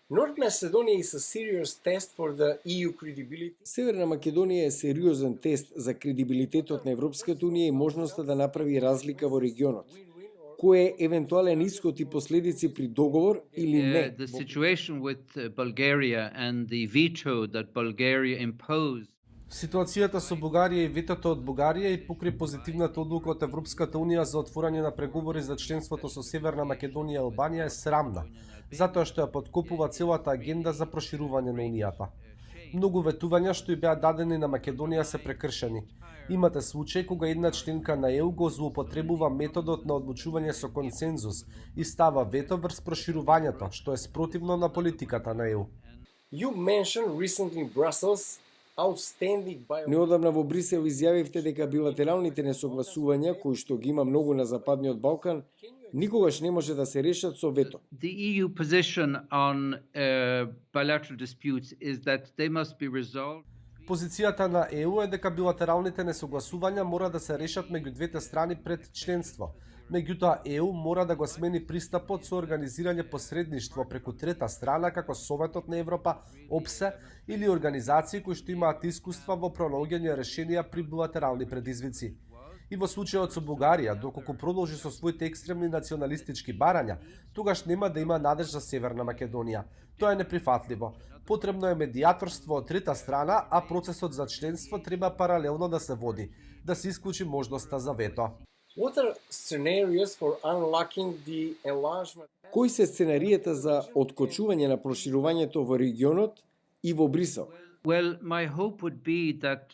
North Macedonia is a serious test for the EU credibility. Северна Македонија е сериозен тест за кредибилитетот на Европската унија и можноста да направи разлика во регионот. Кој е евентуален исход и последици при договор или не? The situation with Bulgaria and the veto that Bulgaria imposed. Ситуацијата со Бугарија и ветото од Бугарија и покрај позитивната одлука од Европската унија за отворање на преговори за членството со Северна Македонија и Албанија е срамна, затоа што ја подкопува целата агенда за проширување на унијата. Многу ветувања што и беа дадени на Македонија се прекршени. Имате случај кога една членка на ЕУ го злоупотребува методот на одлучување со консензус и става вето врз проширувањето, што е спротивно на политиката на ЕУ. You mentioned recently Brussels outstanding bio. Неодамна во Брисел изјавивте дека билатералните несогласувања, кои што ги има многу на Западниот Балкан, никогаш не може да се решат со вето. The EU position on bilateral disputes is that they must be resolved. Позицијата на ЕУ е дека билатералните несогласувања мора да се решат меѓу двете страни пред членство. Меѓутоа, ЕУ мора да го смени пристапот со организирање посредништво преку трета страна како Советот на Европа, ОПСЕ или организации кои што имаат искуства во пронаоѓање решенија при билатерални предизвици. И во случајот со Бугарија, доколку продолжи со своите екстремни националистички барања, тогаш нема да има надеж за Северна Македонија. Тоа е неприфатливо. Потребно е медијаторство од трета страна, а процесот за членство треба паралелно да се води, да се исклучи можноста за вето. What are scenarios for unlocking the enlargement? Кои се сценариите за откочување на проширувањето во регионот и во Брисел? Well, my hope would be that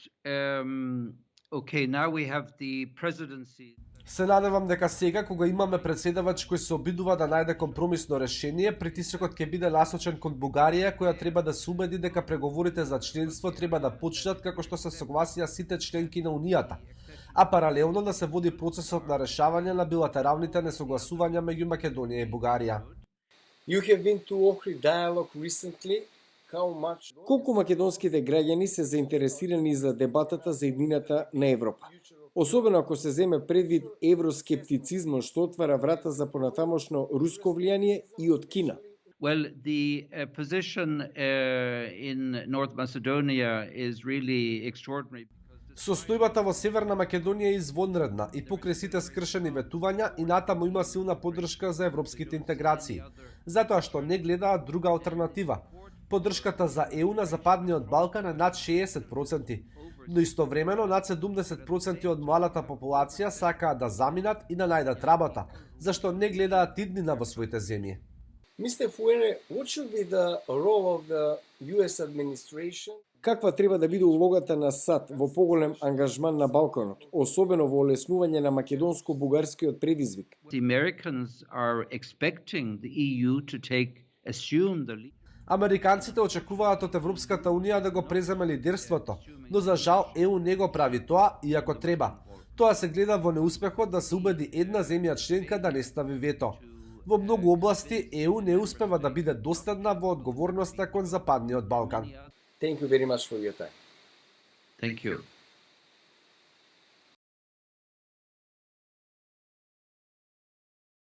okay, now we have the presidency. Се надевам дека сега, кога имаме председавач кој се обидува да најде компромисно решение, притисокот ќе биде насочен кон Бугарија, која треба да се убеди дека преговорите за членство треба да почнат како што се согласија сите членки на Унијата, а паралелно да се води процесот на решавање на билатералните несогласувања меѓу Македонија и Бугарија. You have been to Ohrid dialogue recently. How much? Колку македонските граѓани се заинтересирани за дебатата за иднината на Европа? Особено ако се земе предвид евроскептицизмот што отвара врата за понатамошно руско влијание и од Кина. Well, the position in North Macedonia is really extraordinary. Состојбата во Северна Македонија е извонредна и покрај сите скршени ветувања и натаму има силна поддршка за европските интеграции, затоа што не гледаат друга алтернатива. Поддршката за ЕУ на Западниот Балкан е над 60%, но истовремено над 70% од младата популација сакаат да заминат и да најдат работа, зашто не гледаат иднина во своите земји. Mr. Fuere, what should be the role of the US administration? Каква треба да биде улогата на САД во поголем ангажман на Балканот, особено во олеснување на македонско-бугарскиот предизвик? The Americans are expecting the EU to assume the lead. Американците очекуваат од Европската Унија да го преземе лидерството, но за жал ЕУ не го прави тоа, иако треба. Тоа се гледа во неуспехот да се убеди една земја членка да не стави вето. Во многу области ЕУ не успева да биде доследна во одговорноста кон Западниот Балкан. Thank you very much for your time. Thank you.